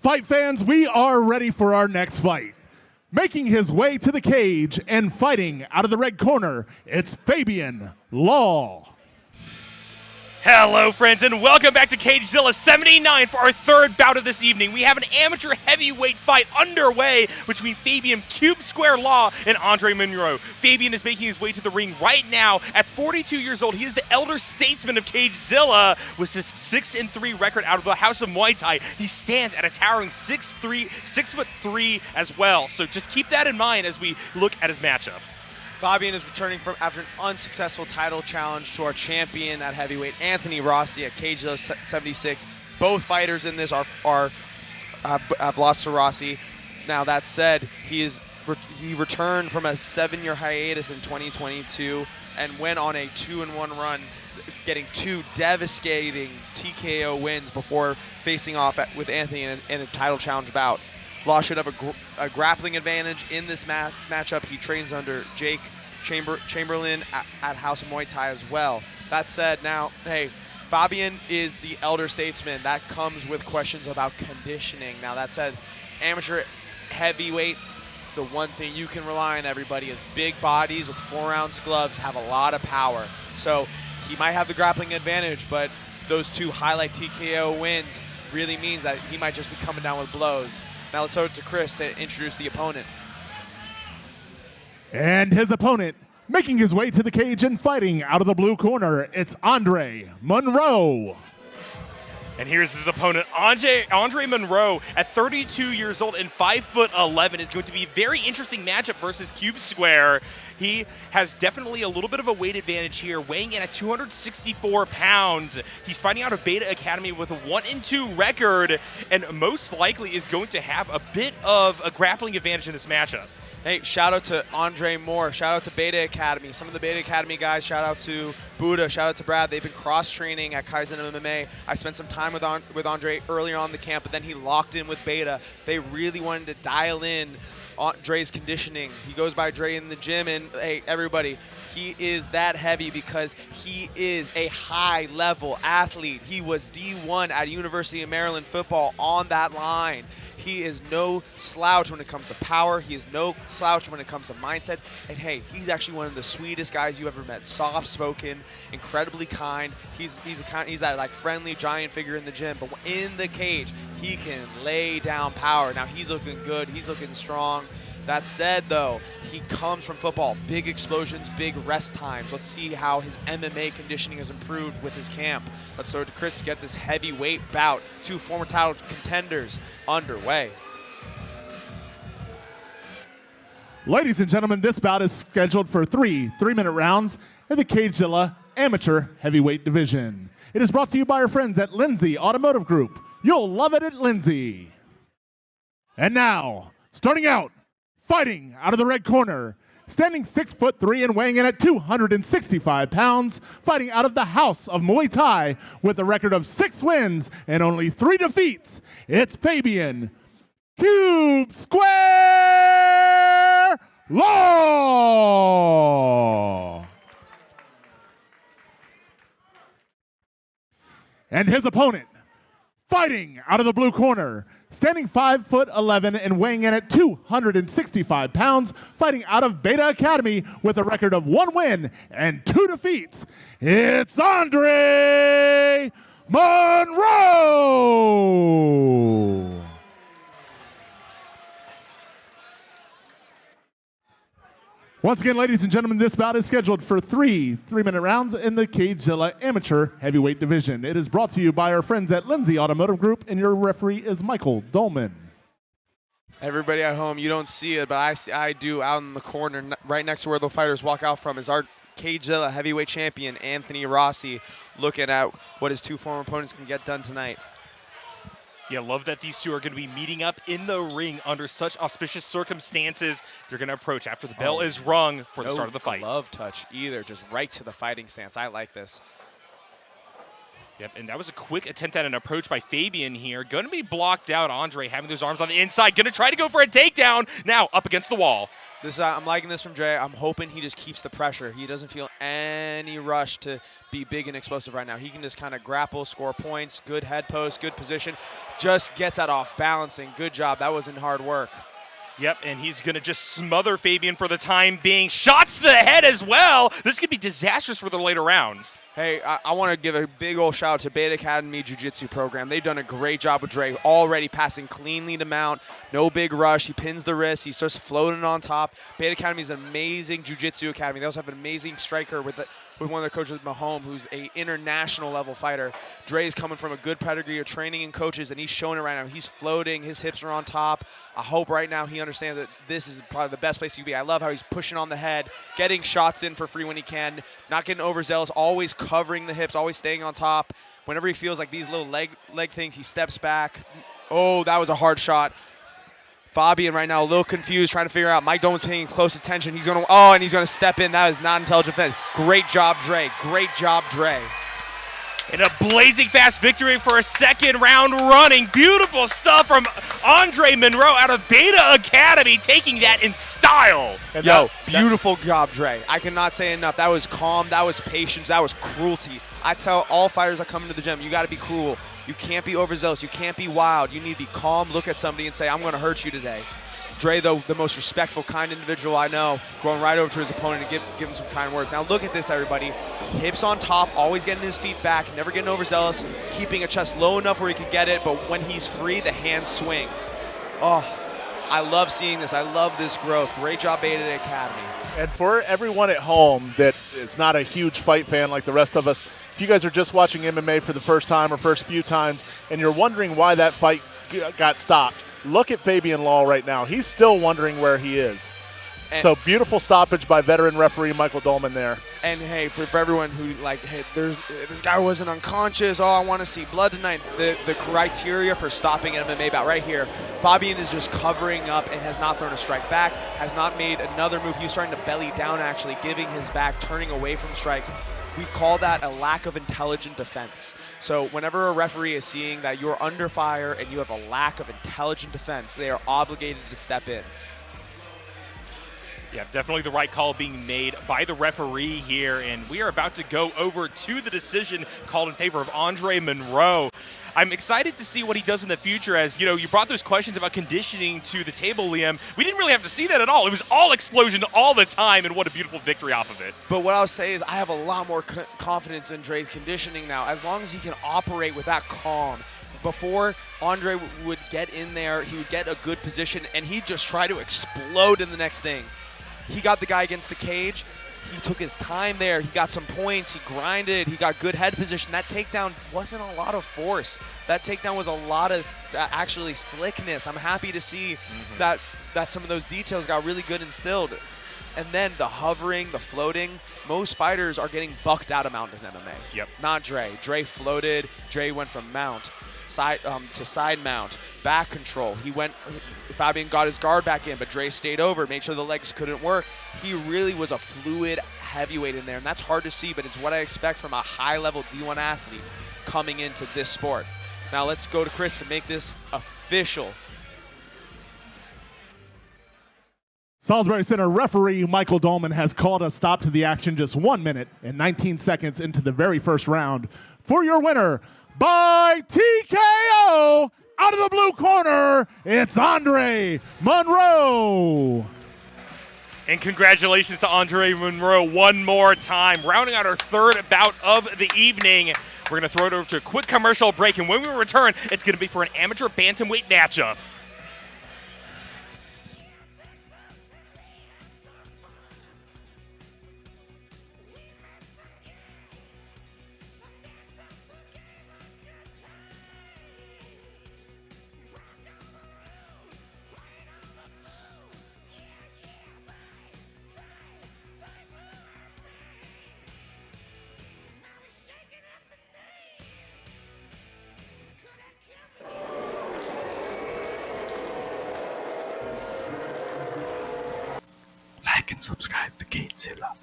Fight fans, we are ready for our next fight. Making his way to the cage and fighting out of the red corner, it's Fabian Law. Hello, friends, and welcome back to CageZilla 79 for our third bout of this evening. We have an amateur heavyweight fight underway between Fabian Cube Square Law and Andre Monroe. Fabian is making his way to the ring right now. At 42 years old, he is the elder statesman of CageZilla with his 6-3 record out of the House of Muay Thai. He stands at a towering 6'3" as well. So just keep that in mind as we look at his matchup. Fabian is returning from after an unsuccessful title challenge to our champion at heavyweight, Anthony Rossi, at CageZilla 76. Both fighters in this have lost to Rossi. Now that said, he returned from a 7-year hiatus in 2022 and went on a 2-1 run, getting 2 devastating TKO wins before facing off with Anthony in a title challenge bout. Law should have a grappling advantage in this matchup. He trains under Jake Chamberlain at House of Muay Thai as well. That said, now, hey, Fabian is the elder statesman. That comes with questions about conditioning. Now, that said, amateur heavyweight, the one thing you can rely on, everybody, is big bodies with 4-ounce gloves have a lot of power. So he might have the grappling advantage, but those 2 highlight TKO wins really means that he might just be coming down with blows. Now let's throw it to Chris to introduce the opponent. And his opponent, making his way to the cage and fighting out of the blue corner, it's Andre Monroe. And here's his opponent, Andre Monroe, at 32 years old and 5'11", is going to be a very interesting matchup versus Cube Square. He has definitely a little bit of a weight advantage here, weighing in at 264 pounds. He's fighting out of Beta Academy with a 1-2 record, and most likely is going to have a bit of a grappling advantage in this matchup. Hey, shout out to Andre Moore. Shout out to Beta Academy. Some of the Beta Academy guys, shout out to Buddha, shout out to Brad. They've been cross-training at Kaizen MMA. I spent some time with Andre earlier on in the camp, but then he locked in with Beta. They really wanted to dial in Dre's conditioning. He goes by Dre in the gym, and hey, everybody, he is that heavy because he is a high-level athlete. He was D1 at University of Maryland football on that line. He is no slouch when it comes to power. He is no slouch when it comes to mindset. And hey, he's actually one of the sweetest guys you ever met. Soft-spoken, incredibly kind. He's that like friendly giant figure in the gym, but in the cage, he can lay down power. Now he's looking good. He's looking strong. That said, though, he comes from football. Big explosions, big rest times. Let's see how his MMA conditioning has improved with his camp. Let's throw it to Chris to get this heavyweight bout. 2 former title contenders underway. Ladies and gentlemen, this bout is scheduled for 3 3-minute rounds in the CageZilla Amateur Heavyweight Division. It is brought to you by our friends at Lindsay Automotive Group. You'll love it at Lindsay. And now, starting out, fighting out of the red corner, standing 6'3" and weighing in at 265 pounds, fighting out of the House of Muay Thai with a record of 6 wins and only 3 defeats, it's Fabian Cube Square Law. And his opponent, fighting out of the blue corner, standing 5'11" and weighing in at 265 pounds, fighting out of Beta Academy with a record of 1 win and 2 defeats, it's Andre Monroe. Once again, ladies and gentlemen, this bout is scheduled for 3 3-minute rounds in the CageZilla Amateur Heavyweight Division. It is brought to you by our friends at Lindsay Automotive Group, and your referee is Michael Dolman. Everybody at home, you don't see it, but I do. Out in the corner, right next to where the fighters walk out from, is our CageZilla heavyweight champion, Anthony Rossi, looking at what his 2 former opponents can get done tonight. Yeah, love that these 2 are going to be meeting up in the ring under such auspicious circumstances. They're going to approach after the bell is rung for the start of the fight. No glove touch either, just right to the fighting stance. I like this. Yep, and that was a quick attempt at an approach by Fabian here. Going to be blocked out. Andre having those arms on the inside. Going to try to go for a takedown. Now up against the wall. I'm liking this from Dre. I'm hoping he just keeps the pressure. He doesn't feel any rush to be big and explosive right now. He can just kind of grapple, score points, good head post, good position. Just gets that off, balancing. Good job. That wasn't hard work. Yep, and he's going to just smother Fabian for the time being. Shots to the head as well. This could be disastrous for the later rounds. Hey, I want to give a big old shout out to Beta Academy Jiu-Jitsu program. They've done a great job with Dre, already passing cleanly to mount. No big rush. He pins the wrist. He starts floating on top. Beta Academy is an amazing Jiu-Jitsu academy. They also have an amazing striker with one of their coaches, Mahone, who's an international level fighter. Dre is coming from a good pedigree of training and coaches, and he's showing it right now. He's floating. His hips are on top. I hope right now he understands that this is probably the best place to be. I love how he's pushing on the head, getting shots in for free when he can, not getting overzealous, always covering the hips, always staying on top. Whenever he feels like these little leg things, he steps back. Oh, that was a hard shot. Fabian right now a little confused, trying to figure out. Mike Dolan's paying close attention. He's going to, and he's going to step in. That is not intelligent defense. Great job, Dre. Great job, Dre. And a blazing fast victory for a second round running. Beautiful stuff from Andre Monroe out of Beta Academy, taking that in style. And beautiful job, Dre. I cannot say enough. That was calm. That was patience. That was cruelty. I tell all fighters that come into the gym, you got to be cruel. You can't be overzealous. You can't be wild. You need to be calm, look at somebody and say, I'm going to hurt you today. Dre, though, the most respectful, kind individual I know, going right over to his opponent and give him some kind words. Now look at this, everybody. Hips on top, always getting his feet back, never getting overzealous, keeping a chest low enough where he can get it, but when he's free, the hands swing. Oh, I love seeing this. I love this growth. Great job, Beta Academy. And for everyone at home that is not a huge fight fan like the rest of us, if you guys are just watching MMA for the first time or first few times and you're wondering why that fight got stopped, look at Fabian Law right now. He's still wondering where he is. And so beautiful stoppage by veteran referee Michael Dolman there. And hey, for everyone who hey, this guy wasn't unconscious. Oh, I want to see blood tonight. The criteria for stopping an MMA bout right here. Fabian is just covering up and has not thrown a strike back, has not made another move. He was starting to belly down actually, giving his back, turning away from strikes. We call that a lack of intelligent defense. So whenever a referee is seeing that you're under fire and you have a lack of intelligent defense, they are obligated to step in. Yeah, definitely the right call being made by the referee here, and we are about to go over to the decision called in favor of Andre Monroe. I'm excited to see what he does in the future. As you know, you brought those questions about conditioning to the table, Liam. We didn't really have to see that at all. It was all explosion all the time, and what a beautiful victory off of it. But what I'll say is I have a lot more confidence in Dre's conditioning now, as long as he can operate with that calm. Before, Andre would get in there, he would get a good position, and he'd just try to explode in the next thing. He got the guy against the cage. He took his time there. He got some points. He grinded. He got good head position. That takedown wasn't a lot of force. That takedown was a lot of actually slickness. I'm happy to see that some of those details got really good instilled. And then the hovering, the floating. Most fighters are getting bucked out of mount in MMA. Yep. Not Dre. Dre floated. Dre went from mount to side mount, back control. Fabian got his guard back in, but Dre stayed over, made sure the legs couldn't work. He really was a fluid heavyweight in there, and that's hard to see, but it's what I expect from a high-level D1 athlete coming into this sport. Now let's go to Chris to make this official. Salisbury Center referee Michael Dolman has called a stop to the action just 1 minute and 19 seconds into the very first round. For your winner, by TKO, out of the blue corner, it's Andre Monroe. And congratulations to Andre Monroe one more time, rounding out our third bout of the evening. We're going to throw it over to a quick commercial break, and when we return, it's going to be for an amateur bantamweight matchup. Like and subscribe to CageZilla.